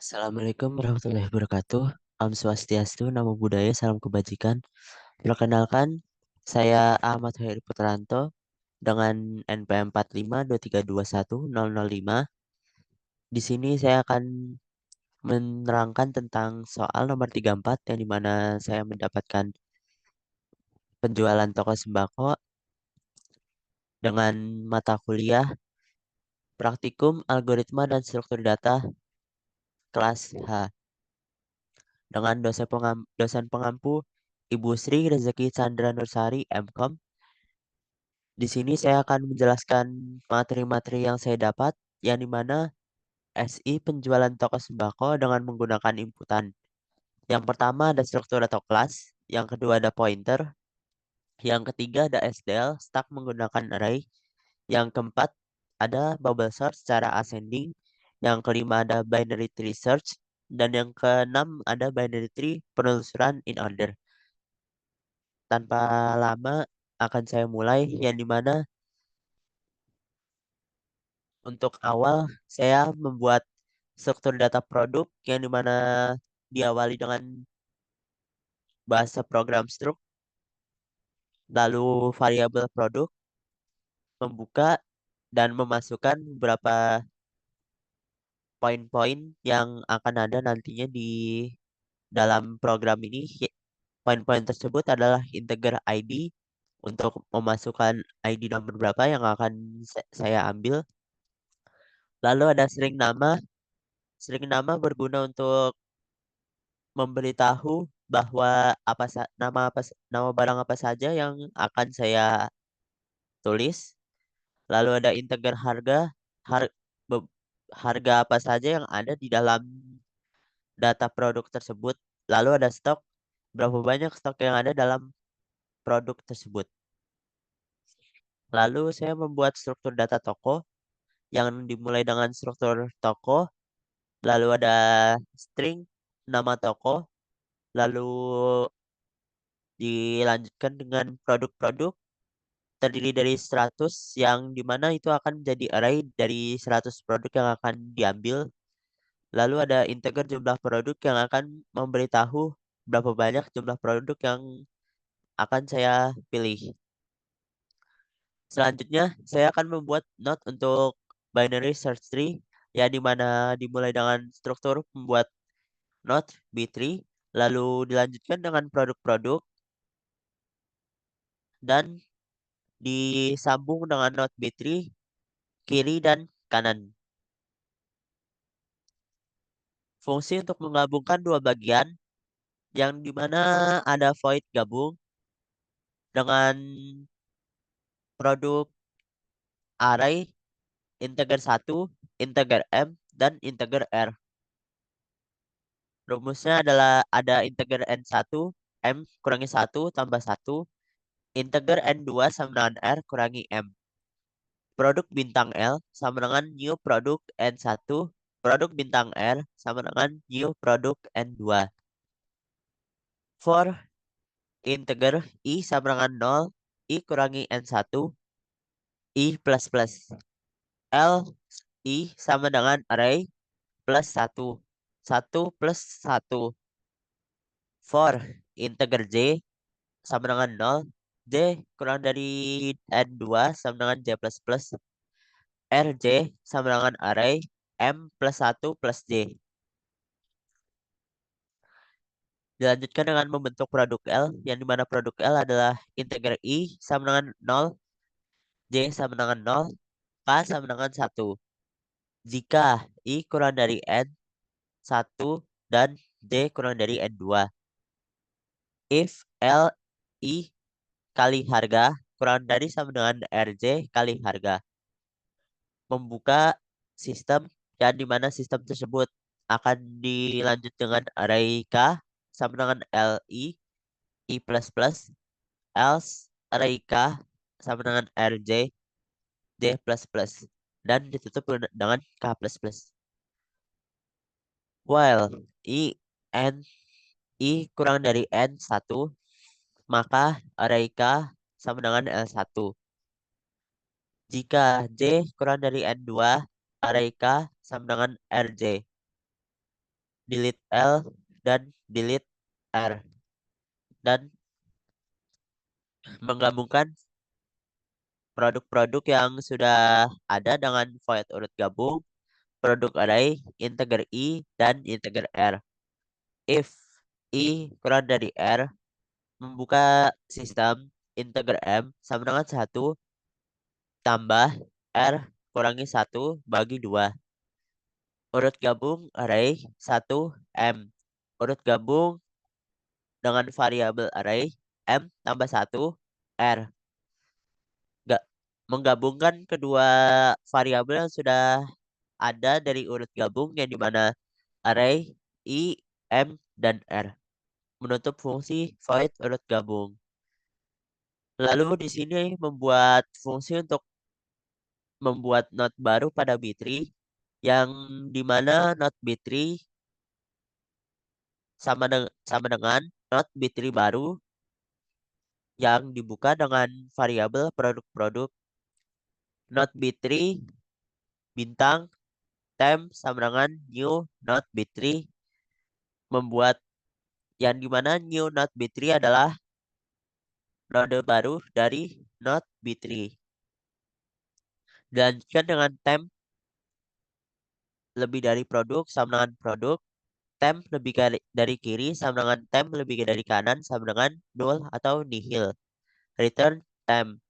Assalamualaikum warahmatullahi wabarakatuh. Om Swastiastu, Namo Buddhaya, Salam Kebajikan. Perkenalkan, saya Ahmad Heri Putranto dengan NPM 4523210005. Di sini saya akan menerangkan tentang soal nomor 34 yang dimana saya mendapatkan penjualan toko sembako dengan mata kuliah Praktikum Algoritma dan Struktur Data kelas H dengan dosen pengampu Ibu Sri Rezeki Chandra Nursari MKom. Di sini saya akan menjelaskan materi-materi yang saya dapat, yang dimana SI penjualan toko sembako dengan menggunakan inputan. Yang pertama ada struktur atau kelas, yang kedua ada pointer, yang ketiga ada SDL, stack menggunakan array, yang keempat ada bubble sort secara ascending, yang kelima ada binary tree search, dan yang keenam ada binary tree penelusuran in order. Tanpa lama akan saya mulai, yang dimana untuk awal, saya membuat struktur data produk yang dimana diawali dengan bahasa program struct, lalu variabel produk, membuka dan memasukkan beberapa poin-poin yang akan ada nantinya di dalam program ini. Poin-poin tersebut adalah integer ID untuk memasukkan ID nomor berapa yang akan saya ambil. Lalu ada string nama. String nama berguna untuk memberitahu bahwa nama barang apa saja yang akan saya tulis. Lalu ada integer harga, har, be- harga apa saja yang ada di dalam data produk tersebut. Lalu ada stok, berapa banyak stok yang ada dalam produk tersebut. Lalu saya membuat struktur data toko yang dimulai dengan struktur toko, lalu ada string nama toko, lalu dilanjutkan dengan produk-produk terdiri dari 100 yang dimana itu akan menjadi array dari 100 produk yang akan diambil. Lalu ada integer jumlah produk yang akan memberitahu berapa banyak jumlah produk yang akan saya pilih. Selanjutnya, saya akan membuat node untuk binary search tree, ya dimana dimulai dengan struktur membuat node B-tree, lalu dilanjutkan dengan produk-produk, dan disambung dengan node B-tree kiri dan kanan. Fungsi untuk menggabungkan dua bagian yang dimana ada void gabung dengan produk array integer satu, integer M, dan integer R. Rumusnya adalah ada integer N1, M kurangi satu tambah satu, integer N2 sama dengan R kurangi M. Produk bintang L sama dengan new produk N1, produk bintang R sama dengan new produk N2. For integer I sama dengan 0, I kurangi N1, I plus plus. L, I sama dengan array plus satu, satu plus satu. For integer J sama dengan 0, J kurang dari N2 sama dengan J plus plus. RJ sama dengan array M plus satu plus J. Dilanjutkan dengan membentuk produk L, yang dimana produk L adalah integer I sama dengan 0, J sama dengan 0, K sama dengan satu. Jika I kurang dari N, 1, dan J kurang dari N2. If L, I kali harga kurang dari sama dengan RJ kali harga. Membuka sistem yang dimana sistem tersebut akan dilanjut dengan array K sama dengan LI, I plus plus, else array K sama dengan RJ, J plus plus, dan ditutup dengan K plus plus. While N, I kurang dari N1, maka array K sama dengan L1. Jika J kurang dari N2, array K sama dengan RJ. delete L, dan delete R. Dan menggabungkan produk-produk yang sudah ada dengan void urut gabung, produk array, integer I, dan integer R. If I kurang dari R, membuka sistem integer M sama dengan 1 tambah R kurangi 1/2. Urut gabung array 1 M. Urut gabung dengan variabel array M tambah 1 R. Gak, menggabungkan kedua variabel yang sudah ada dari urut gabung yang dimana array I, M, dan R. Menutup fungsi void urut gabung. Lalu di sini membuat fungsi untuk membuat not baru pada B3 yang dimana not B3 sama dengan not B3 baru yang dibuka dengan variabel produk-produk. Not B3 bintang temp sama dengan new not B3, membuat yang dimana new not B3 adalah node baru dari not B3. Dilanjutkan dengan temp lebih dari produk sama dengan produk, temp lebih dari kiri sama dengan temp lebih dari kanan sama dengan null atau nihil. Return temp,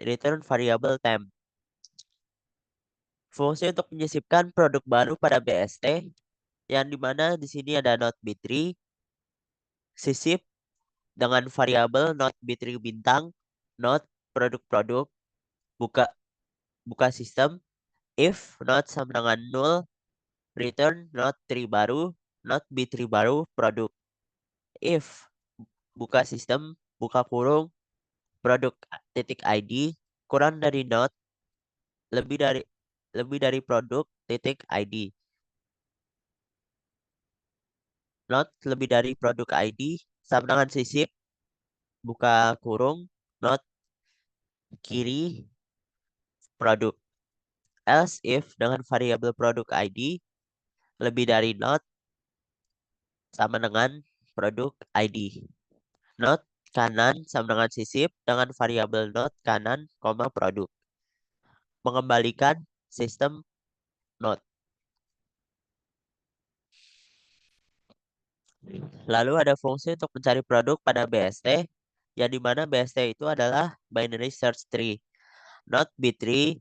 return variable temp. Fungsi untuk menyisipkan produk baru pada BST yang dimana di sini ada not B3, sisip dengan variabel not B3 bintang, not produk-produk, buka buka sistem, if not sama dengan null, return not 3 baru, not B3 baru, produk. If buka sistem, buka kurung, produk titik ID kurang dari not, lebih dari produk titik ID. Not lebih dari produk ID sama dengan sisip, buka kurung, not kiri produk. Else if dengan variabel produk ID lebih dari not sama dengan produk ID. Not kanan sama dengan sisip dengan variabel not kanan, produk. Mengembalikan sistem not. Lalu ada fungsi untuk mencari produk pada BST, yang dimana BST itu adalah binary search tree. Not B3,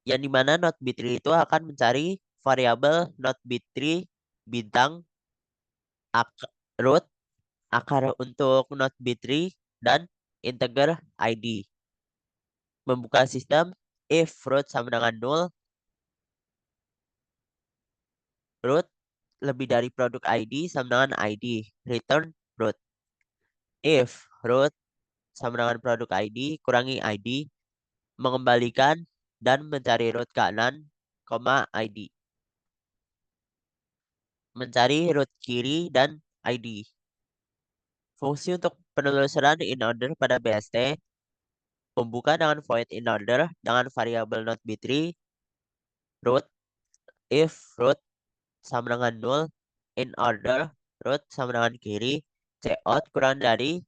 yang dimana not B3 itu akan mencari variabel not B3 bintang root, akar untuk not B3, dan integer ID. Membuka sistem if root sama dengan null, root lebih dari produk ID sama dengan ID, return root. If root sama dengan produk ID kurangi ID, mengembalikan dan mencari root kanan, ID. Mencari root kiri dan ID. Fungsi untuk penelusuran in order pada BST, membuka dengan void in order dengan variabel not B3, root, if root sama dengan null, in order, root sama dengan kiri, out kurang dari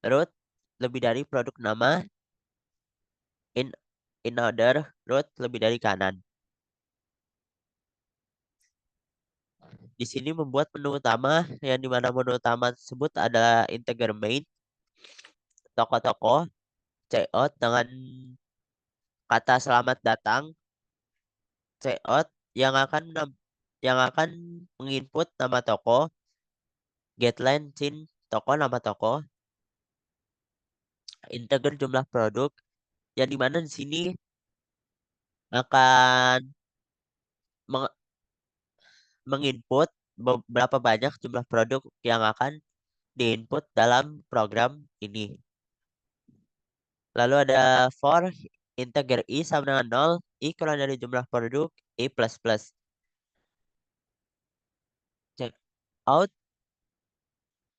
root lebih dari produk nama, in order, root lebih dari kanan. Di sini membuat menu utama yang dimana menu utama tersebut adalah integer main, toko-toko, out dengan kata selamat datang, out yang akan menginput nama toko, getline scene toko, nama toko, integer jumlah produk yang dimana di sini akan menginput berapa banyak jumlah produk yang akan diinput dalam program ini. Lalu ada for integer I sama dengan 0, I kurang dari jumlah produk, I plus plus. Check out,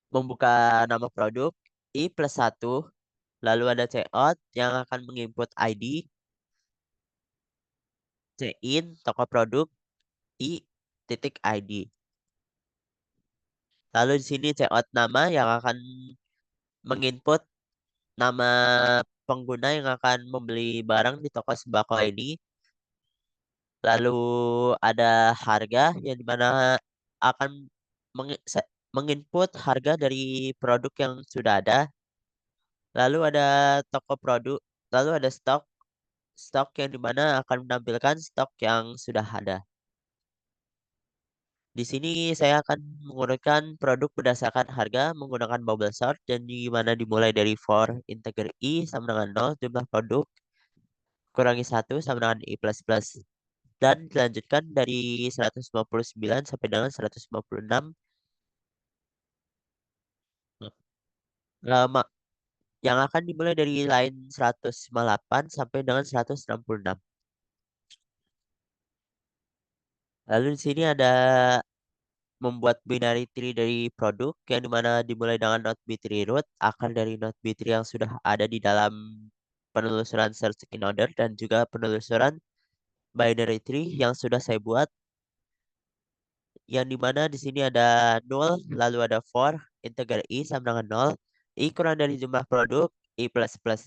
membuka nama produk, I plus 1. Lalu ada out yang akan menginput ID, in toko produk, I titik ID. Lalu di sini checkout nama yang akan menginput nama pengguna yang akan membeli barang di toko sembako ini. Lalu ada harga yang dimana akan menginput harga dari produk yang sudah ada. Lalu ada toko produk, lalu ada stok yang dimana akan menampilkan stok yang sudah ada. Di sini saya akan mengurutkan produk berdasarkan harga menggunakan bubble sort dan di mana dimulai dari for integer i sama dengan 0 jumlah produk kurangi 1 sama dengan i plus plus dan dilanjutkan dari 159 sampai dengan 156 lama yang akan dimulai dari line 158 sampai dengan 166. Lalu di sini ada membuat binary tree dari produk yang dimana dimulai dengan not B3 root, akar dari not B3 yang sudah ada di dalam penelusuran search in order dan juga penelusuran binary tree yang sudah saya buat yang dimana di sini ada null lalu ada for integer i sama dengan 0 i kurang dari jumlah produk i plus plus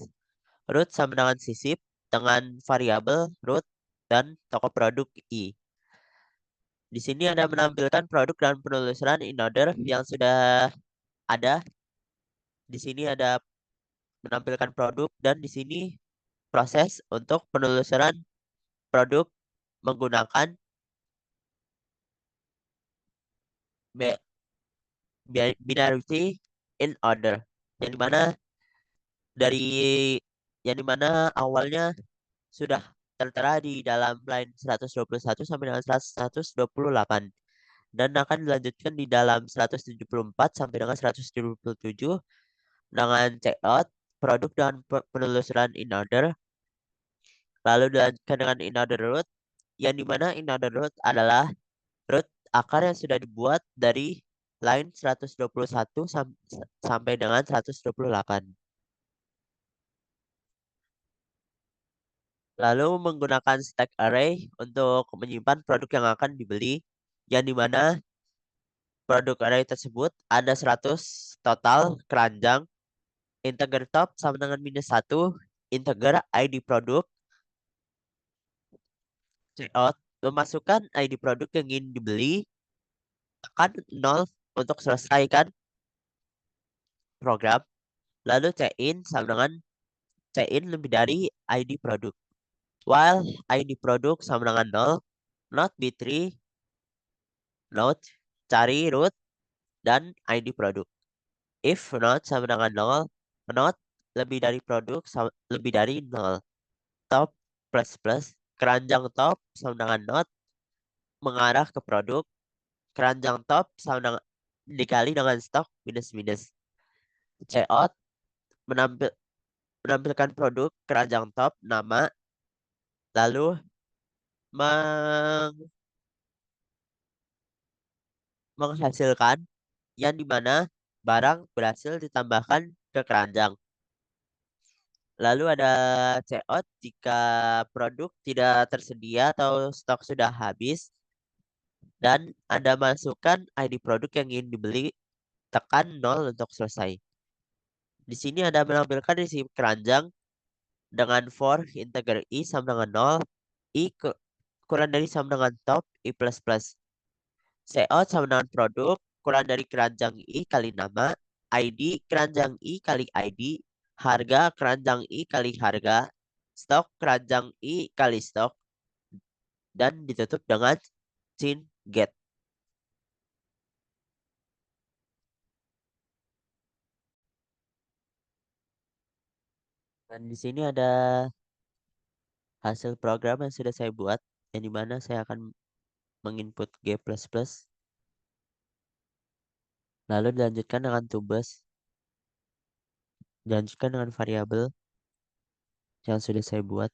root sama dengan sisip dengan variabel root dan toko produk i. Di sini ada menampilkan produk dan penelusuran in order yang sudah ada. Di sini ada menampilkan produk dan di sini proses untuk penelusuran produk menggunakan bi- binarity in order. Yang dimana dari yang dimana awalnya sudah tertera di dalam line 121 sampai dengan 128 dan akan dilanjutkan di dalam 174 sampai dengan 177 dengan checkout produk dan penelusuran in order. Lalu dilanjutkan dengan in order root yang dimana in order root adalah root akar yang sudah dibuat dari line 121 sampai dengan 128. Lalu menggunakan stack array untuk menyimpan produk yang akan dibeli, yang dimana produk array tersebut ada 100 total keranjang, integer top sama dengan -1, integer ID produk, checkout, memasukkan ID produk yang ingin dibeli, tekan 0 untuk selesaikan program, lalu check-in sama dengan check-in lebih dari ID produk. While ID produk sama dengan 0, not B3, not cari root dan ID produk. If not sama dengan 0, not lebih dari produk lebih dari 0. Top plus plus, keranjang top sama dengan not mengarah ke produk, keranjang top sama dengan dikali dengan stok minus minus. Checkout menampilkan produk keranjang top nama lalu meng- menghasilkan yang dimana barang berhasil ditambahkan ke keranjang. Lalu ada checkout jika produk tidak tersedia atau stok sudah habis dan Anda masukkan ID produk yang ingin dibeli, tekan 0 untuk selesai. Di sini ada menampilkan isi keranjang dengan for integer i sama dengan 0, i kurang dari sama dengan top, i plus plus. Layout sama dengan produk, kurang dari keranjang I kali nama, ID keranjang I kali ID, harga keranjang I kali harga, stok keranjang I kali stok, dan ditutup dengan chain get. Dan di sini ada hasil program yang sudah saya buat, yang dimana saya akan menginput G++, lalu dilanjutkan dengan tubes, dilanjutkan dengan variabel yang sudah saya buat.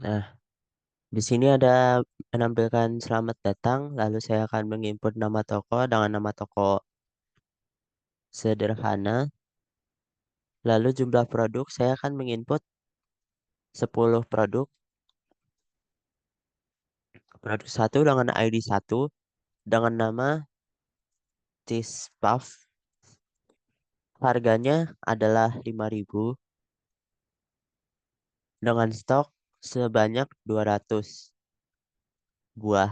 Nah, di sini ada menampilkan selamat datang, lalu saya akan menginput nama toko dengan nama toko sederhana, lalu jumlah produk saya akan menginput 10 produk, produk satu dengan ID satu dengan nama cheese puff, harganya adalah 5.000 dengan stok sebanyak 200 buah.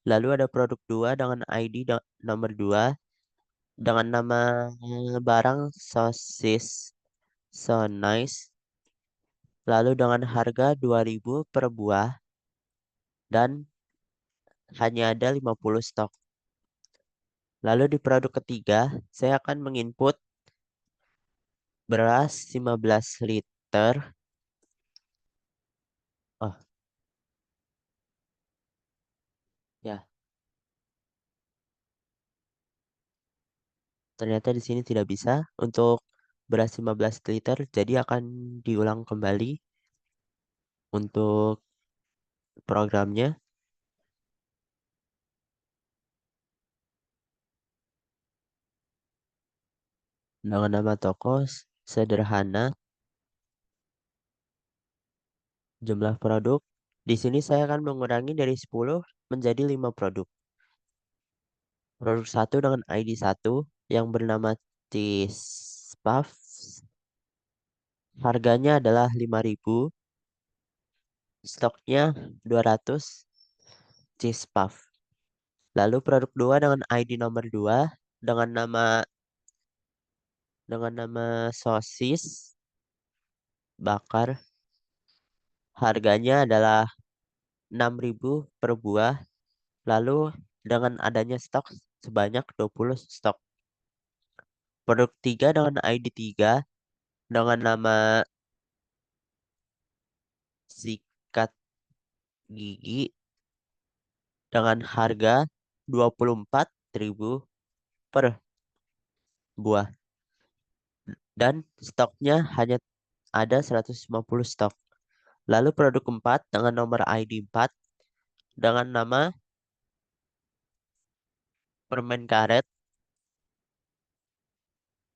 Lalu ada produk 2 dengan ID nomor 2 dengan nama barang sosis so nice. Lalu dengan harga 2.000 per buah dan hanya ada 50 stok. Lalu di produk ketiga, saya akan menginput beras 15 liter. Oh, ya. Ternyata di sini tidak bisa untuk beras 15 liter, jadi akan diulang kembali untuk programnya dengan nama toko sederhana, jumlah produk. Di sini saya akan mengurangi dari 10 menjadi 5 produk. Produk satu dengan ID satu yang bernama Cheese Puffs. Harganya adalah 5.000. Stoknya 200 cheese puff. Lalu produk 2 dengan ID nomor 2 dengan nama sosis bakar. Harganya adalah 6.000 per buah. Lalu dengan adanya stok sebanyak 20 stok. Produk 3 dengan ID 3 dengan nama sikat gigi dengan harga 24.000 per buah. Dan stoknya hanya ada 150 stok. Lalu produk keempat dengan nomor ID 4 dengan nama permen karet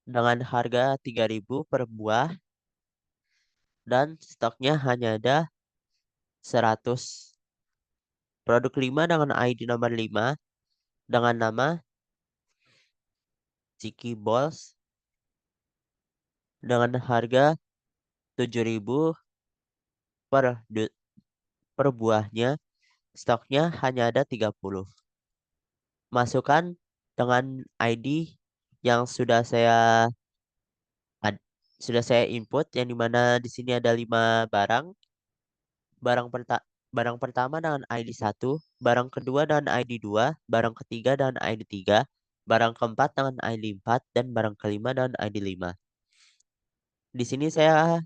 dengan harga 3.000 per buah dan stoknya hanya ada 100. Produk 5 dengan ID nomor 5 dengan nama Ciki Balls dengan harga 7.000 per per buahnya. Stoknya hanya ada 30. Masukkan dengan ID yang ad- sudah saya input yang dimana di sini ada 5 barang. Barang barang pertama dengan ID satu, barang kedua dengan ID 2, barang ketiga dengan ID 3, barang keempat dengan ID 4 dan barang kelima dengan ID 5. Di sini saya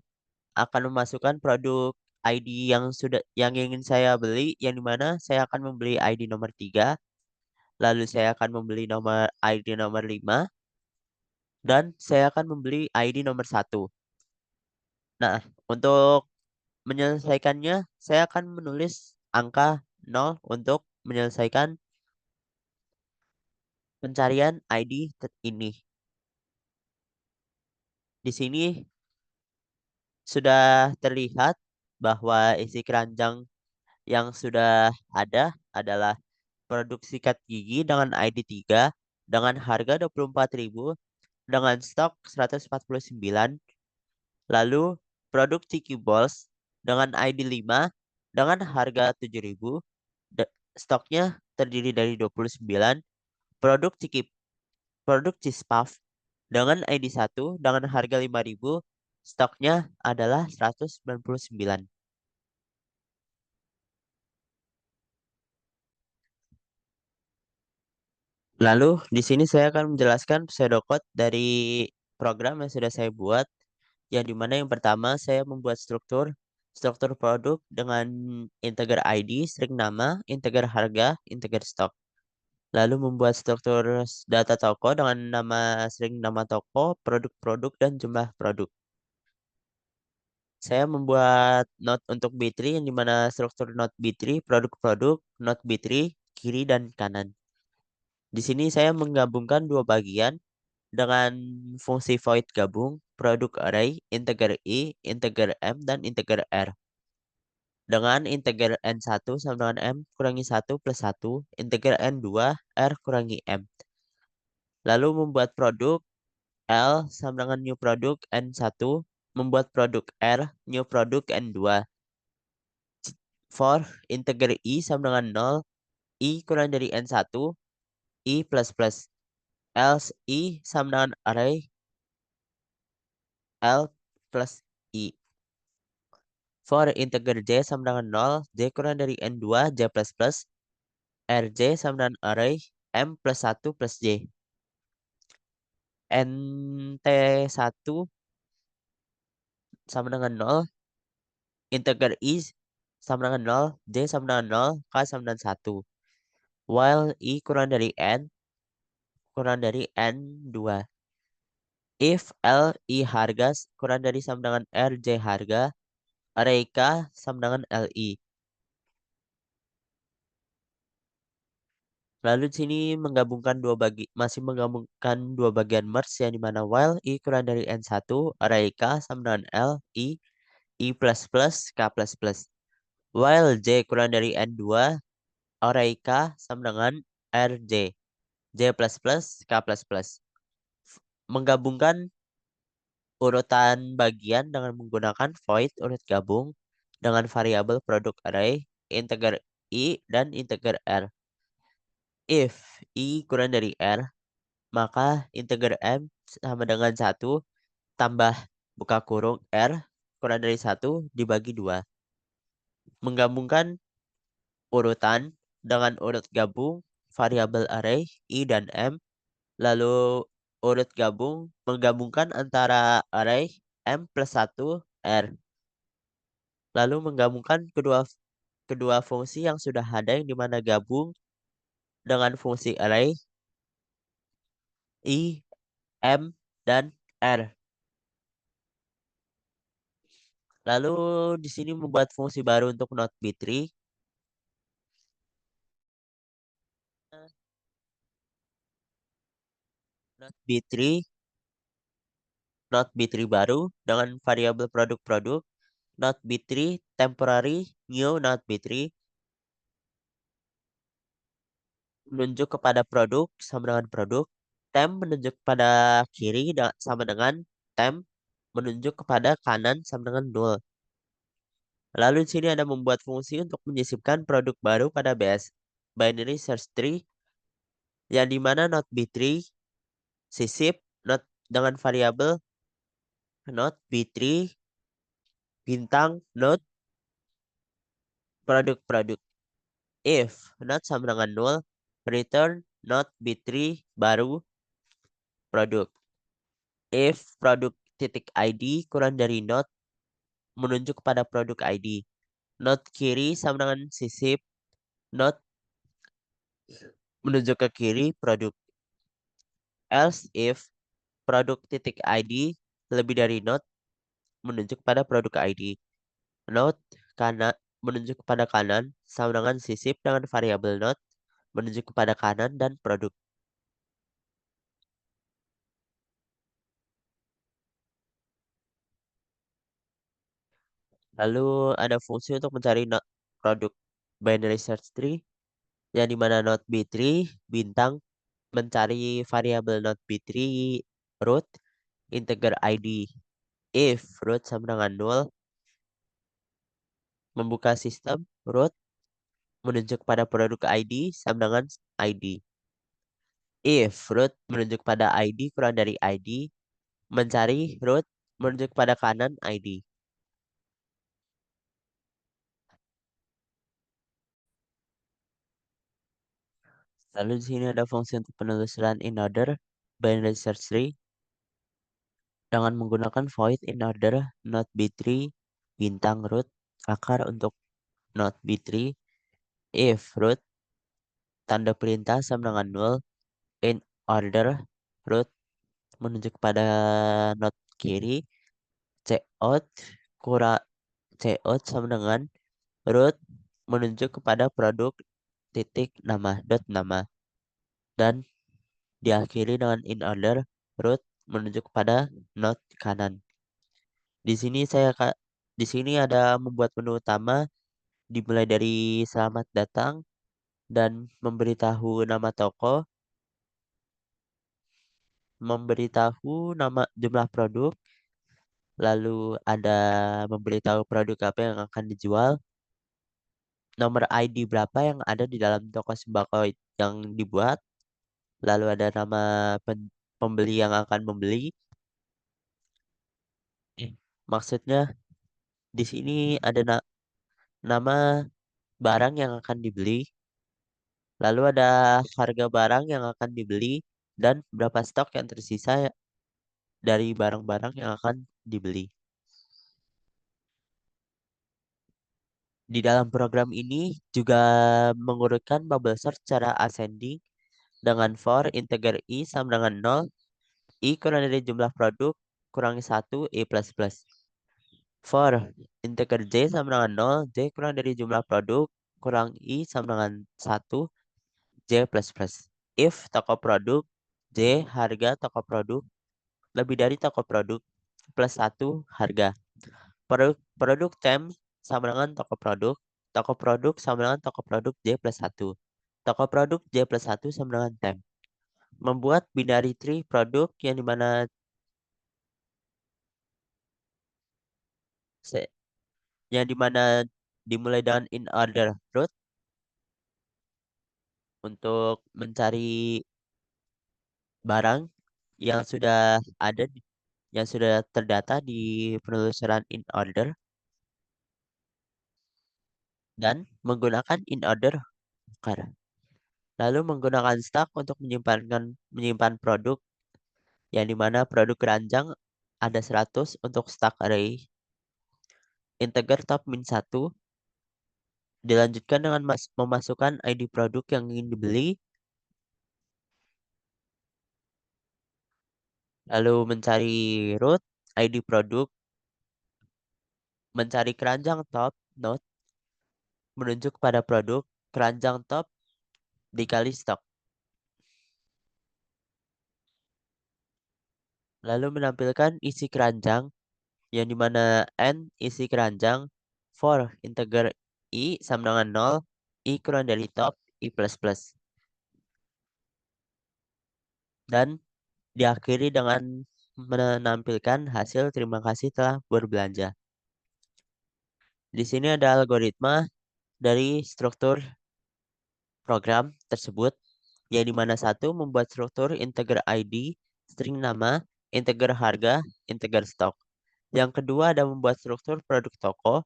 akan memasukkan produk ID yang ingin saya beli yang dimana saya akan membeli ID nomor 3, lalu saya akan membeli nomor ID nomor 5 dan saya akan membeli ID nomor satu. Nah, untuk menyelesaikannya, saya akan menulis angka 0 untuk menyelesaikan pencarian ID ini. Di sini sudah terlihat bahwa isi keranjang yang sudah ada adalah produk sikat gigi dengan ID 3 dengan harga 24.000 dengan stok 149. Lalu produk Chiki Balls dengan ID 5 dengan harga 7.000. Stoknya terdiri dari 29. Produk Chiki Produk cheese puff dengan ID satu dengan harga 5.000, stoknya adalah 199. Lalu di sini saya akan menjelaskan pseudocode dari program yang sudah saya buat, yang dimana yang pertama saya membuat struktur produk dengan integer ID, string nama, integer harga, integer stok. Lalu membuat struktur data toko dengan nama string nama toko, produk-produk, dan jumlah produk. Saya membuat node untuk B3 yang dimana struktur node B3, produk-produk, node B3, kiri dan kanan. Di sini saya menggabungkan dua bagian dengan fungsi void gabung, produk array, integer I, integer M, dan integer R. Dengan integer N1 sama dengan M kurangi 1 plus 1, integer N2, R kurangi M. Lalu membuat produk L sama dengan new produk N1, membuat produk R, new produk N2. For integer I sama dengan 0, I kurang dari N1, I plus plus. Else I sama dengan array L plus I. For integer J sama dengan 0, J kurang dari N2, J plus plus. Rj sama dengan array M plus 1 plus J. Nt1 sama dengan 0, integer I sama dengan 0, J sama dengan 0, K sama dengan 1. While I kurang dari N, kurang dari N2. If L I harga kurang dari sama dengan Rj harga, array K sama dengan Li. Lalu di sini masih menggabungkan dua bagian merge yang dimana while I kurang dari N1, array K sama dengan L, I plus plus, K plus plus. While J kurang dari N2, array K sama dengan RJ, J plus plus, K plus plus. Menggabungkan urutan bagian dengan menggunakan void urut gabung dengan variabel produk array, integer I, dan integer R. If I kurang dari R, maka integer M sama dengan 1 tambah buka kurung R kurang dari 1 dibagi 2. Menggabungkan urutan dengan urut gabung variabel array I dan M, lalu urut gabung menggabungkan antara array M plus 1 R. Lalu menggabungkan kedua kedua fungsi yang sudah ada yang dimana gabung dengan fungsi array I, M, dan R. Lalu di sini membuat fungsi baru untuk node B3. Node B3, node B3 baru dengan variabel produk-produk. Node B3 temporary new node B3 menunjuk kepada produk sama dengan produk. Temp menunjuk pada kiri sama dengan temp menunjuk kepada kanan sama dengan nol. Lalu di sini ada membuat fungsi untuk menyisipkan produk baru pada binary search tree yang dimana node B3 sisip node dengan variabel node B3 bintang node produk-produk. If node sama dengan 0, return node B3 baru produk. If produk titik ID kurang dari node menunjuk kepada produk ID. Node kiri sama dengan sisip node menunjuk ke kiri produk. Else if produk titik ID lebih dari node menunjuk pada produk ID. Node kanan menunjuk kepada kanan sama dengan sisip dengan variabel node menunjuk kepada kanan dan produk. Lalu ada fungsi untuk mencari node produk binary search tree yang dimana node B3 bintang mencari variabel node B3 root integer ID. If root sama dengan 0, membuka sistem root menunjuk pada produk ID sama dengan ID. If root menunjuk pada ID kurang dari ID, mencari root menunjuk pada kanan ID. Lalu di sini ada fungsi untuk penelusuran in order binary search tree dengan menggunakan void in order node B3 bintang root akar untuk node B3 if root tanda perintah sama dengan 0 in order root menunjuk pada node kiri, cout Kura cout sama dengan root menunjuk kepada produk titik nama dot nama dan diakhiri dengan in order root menunjuk kepada node kanan. Di sini ada membuat menu utama dimulai dari selamat datang dan memberitahu nama toko, memberitahu nama jumlah produk, lalu ada memberitahu produk apa yang akan dijual, nomor ID berapa yang ada di dalam toko sembako yang dibuat, lalu ada nama pembeli yang akan membeli. Maksudnya di sini ada nama barang yang akan dibeli, lalu ada harga barang yang akan dibeli dan berapa stok yang tersisa dari barang-barang yang akan dibeli. Di dalam program ini juga mengurutkan bubble sort secara ascending dengan for integer i sama dengan 0, i kurang dari jumlah produk kurangi 1, i plus plus. For integer j sama dengan 0, j kurang dari jumlah produk kurang i sama dengan 1, j plus plus. If toko produk j harga toko produk lebih dari toko produk plus 1 harga. Produk tem sama dengan toko produk sama dengan toko produk j plus 1. Toko produk j plus 1 sama dengan tem. Membuat binary tree produk se- yang dimana dimulai dengan in order root untuk mencari barang yang sudah yang sudah terdata di penelusuran in order dan menggunakan in order car. Lalu menggunakan stack untuk menyimpan produk yang dimana produk keranjang ada 100 untuk stack array. Integer top min 1 dilanjutkan dengan memasukkan ID produk yang ingin dibeli, lalu mencari root ID produk, mencari keranjang top node menunjuk pada produk keranjang top dikali stok, lalu menampilkan isi keranjang yang dimana n isi keranjang for integer i sama dengan 0, i kurang dari top, i plus plus, dan diakhiri dengan menampilkan hasil terima kasih telah berbelanja. Di sini ada algoritma dari struktur program tersebut, yang dimana satu membuat struktur integer ID, string nama, integer harga, integer stok. Yang kedua ada membuat struktur produk toko,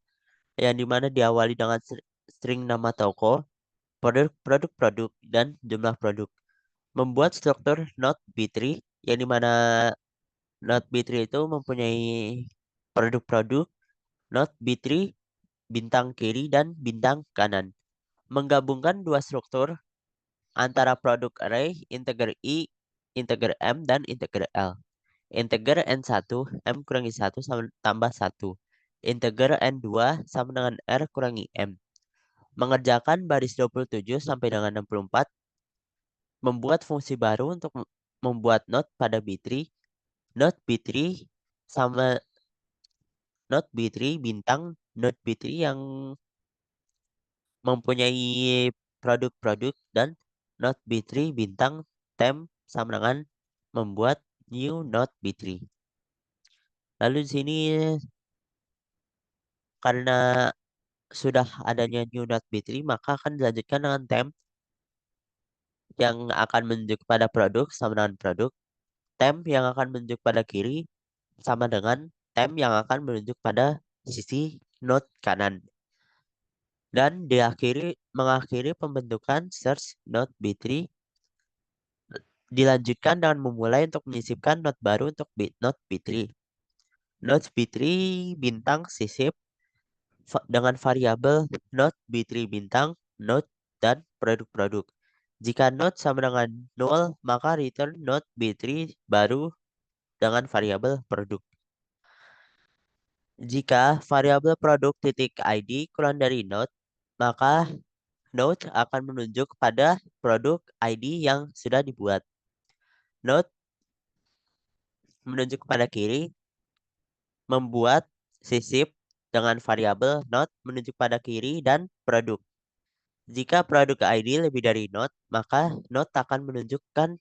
yang dimana diawali dengan string nama toko, produk-produk, dan jumlah produk. Membuat struktur not B3, yang dimana not B3 itu mempunyai produk-produk, not B3, bintang kiri, dan bintang kanan. Menggabungkan dua struktur antara produk array, integer I, integer M, dan integer L. Integer N1, M kurangi 1 sama tambah 1. Integer N2 sama dengan R kurangi M. Mengerjakan baris 27 sampai dengan 64. Membuat fungsi baru untuk membuat node pada B3. Node B3 sama node B3 bintang node B3 yang mempunyai produk-produk dan node B3 bintang tem sama dengan membuat new node B3. Lalu di sini karena sudah adanya new node B3 maka akan dilanjutkan dengan tem yang akan menunjuk pada produk sama dengan produk, tem yang akan menunjuk pada kiri sama dengan tem yang akan menunjuk pada sisi node kanan. Dan mengakhiri pembentukan search node B3 dilanjutkan dengan memulai untuk menyisipkan node baru untuk node B3. Node B3 bintang sisip dengan variabel node B3 bintang, node, dan produk-produk. Jika node sama dengan 0, maka return node B3 baru dengan variabel produk. Jika variabel produk titik ID kurang dari node, maka node akan menunjuk pada produk ID yang sudah dibuat. Node menunjuk pada kiri, membuat sisip dengan variabel node menunjuk pada kiri dan produk. Jika produk ID lebih dari node, maka node akan menunjukkan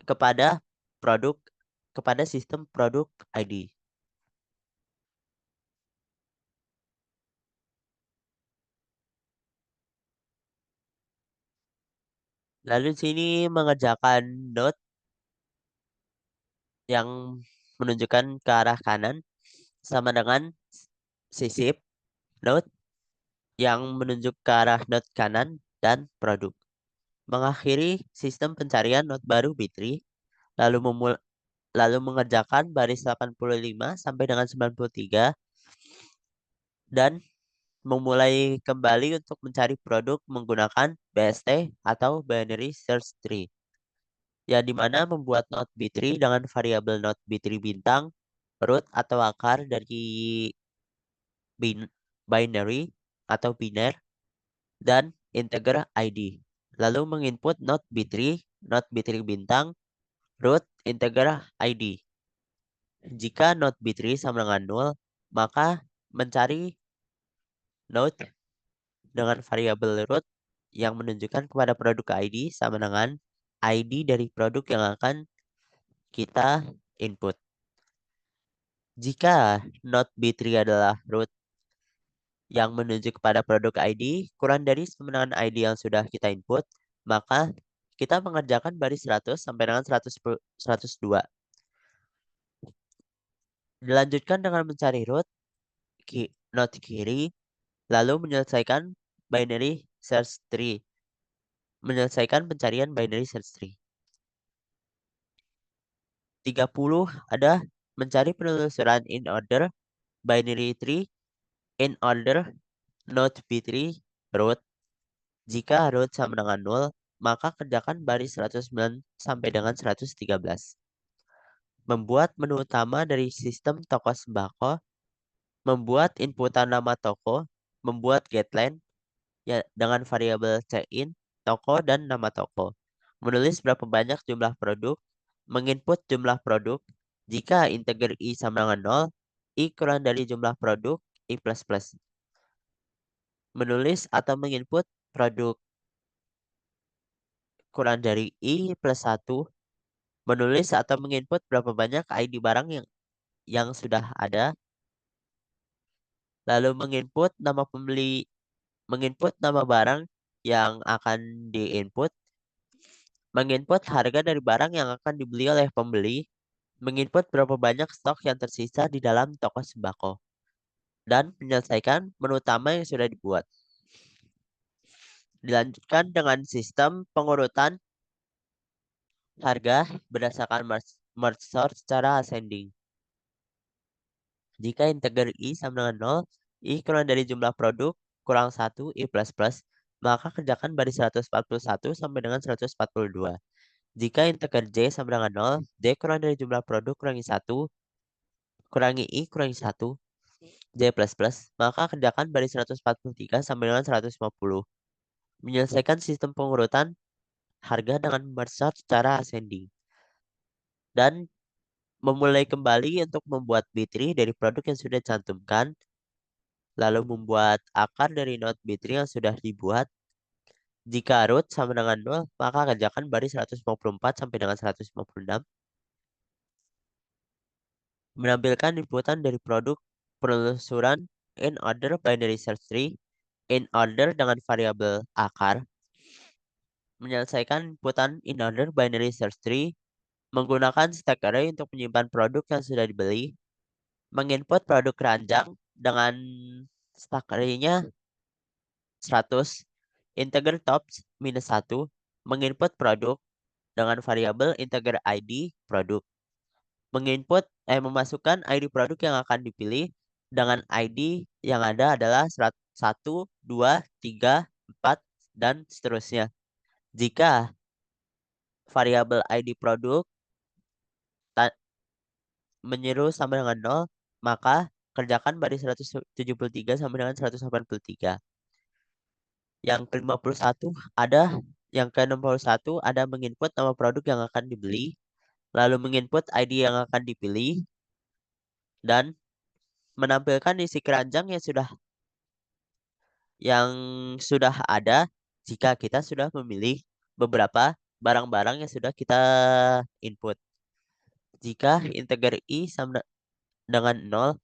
kepada produk kepada sistem produk ID. Lalu sini mengerjakan node yang menunjukkan ke arah kanan sama dengan sisip node yang menunjuk ke arah node kanan dan produk. Mengakhiri sistem pencarian node baru B3, lalu lalu mengerjakan baris 85 sampai dengan 93 dan memulai kembali untuk mencari produk menggunakan BST atau Binary Search Tree, yang dimana membuat node B3 dengan variabel node B3 bintang, root atau akar dari bin binary atau biner, dan integer ID. Lalu menginput node B3 bintang, root, integer ID. Jika node B3 sama dengan 0, maka mencari node dengan variabel root yang menunjukkan kepada produk ID sama dengan ID dari produk yang akan kita input. Jika node B3 adalah root yang menunjuk kepada produk ID kurang dari kemenangan ID yang sudah kita input, maka kita mengerjakan baris 100 sampai dengan 102. Dilanjutkan dengan mencari root node kiri, lalu menyelesaikan binary search tree. Menyelesaikan pencarian binary search tree. 30 ada mencari penelusuran in order binary tree in order node B3 root. Jika root sama dengan 0, maka kerjakan baris 109 sampai dengan 113. Membuat menu utama dari sistem toko sembako, membuat inputan nama toko, membuat getline ya, dengan variabel check-in, toko, dan nama toko. Menulis berapa banyak jumlah produk, menginput jumlah produk. Jika integer I sama dengan 0, I kurang dari jumlah produk, I++. Menulis atau menginput produk kurang dari I plus 1. Menulis atau menginput berapa banyak ID barang yang sudah ada. Lalu menginput nama barang yang akan diinput, menginput harga dari barang yang akan dibeli oleh pembeli, menginput berapa banyak stok yang tersisa di dalam toko sembako, dan menyelesaikan menu utama yang sudah dibuat. Dilanjutkan dengan sistem pengurutan harga berdasarkan merge sort secara ascending. Jika integer I sama dengan 0, I kurang dari jumlah produk, kurang 1, I++, maka kerjakan baris 141 sampai dengan 142. Jika integer J sama dengan 0, J kurang dari jumlah produk kurangi 1, kurangi I kurangi 1, J++, maka kerjakan baris 143 sampai dengan 150. Menyelesaikan sistem pengurutan harga dengan merge sort secara ascending. Dan memulai kembali untuk membuat B3 dari produk yang sudah dicantumkan, lalu membuat akar dari node B3 yang sudah dibuat. Jika root sama dengan 0, maka kerjakan baris 154 sampai dengan 156. Menampilkan inputan dari produk penelusuran in order binary search tree in order dengan variabel akar. Menyelesaikan inputan in order binary search tree menggunakan stack array untuk menyimpan produk yang sudah dibeli. Menginput produk keranjang dengan stack array-nya 100. Integer tops minus 1. Menginput produk dengan variabel integer ID produk. Memasukkan ID produk yang akan dipilih dengan ID yang ada adalah 1, 2, 3, 4, dan seterusnya. Jika variabel ID produk menyeru sama dengan 0, maka Kerjakan baris 173 sampai dengan 183. Yang ke-51 ada yang ke-61 ada menginput nama produk yang akan dibeli, lalu menginput ID yang akan dipilih, dan menampilkan isi keranjang yang sudah ada jika kita sudah memilih beberapa barang-barang yang sudah kita input. Jika integer i sama dengan 0,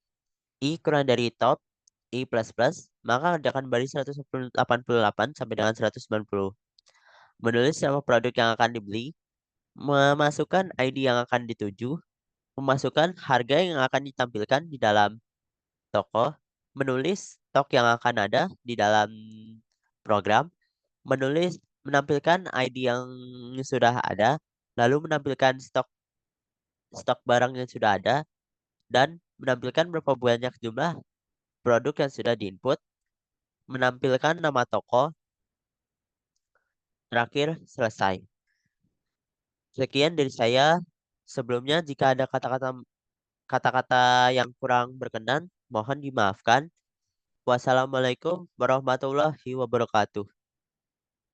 i kurang dari top, i plus plus, maka kerjakan baris 188 sampai dengan 190. Menulis nama produk yang akan dibeli, memasukkan ID yang akan dituju, memasukkan harga yang akan ditampilkan di dalam toko, menulis stok yang akan ada di dalam program, menampilkan ID yang sudah ada, lalu menampilkan stok stok barang yang sudah ada, dan menampilkan berapa banyak jumlah produk yang sudah diinput, menampilkan nama toko, terakhir selesai. Sekian dari saya. Sebelumnya, jika ada kata-kata yang kurang berkenan, mohon dimaafkan. Wassalamualaikum warahmatullahi wabarakatuh.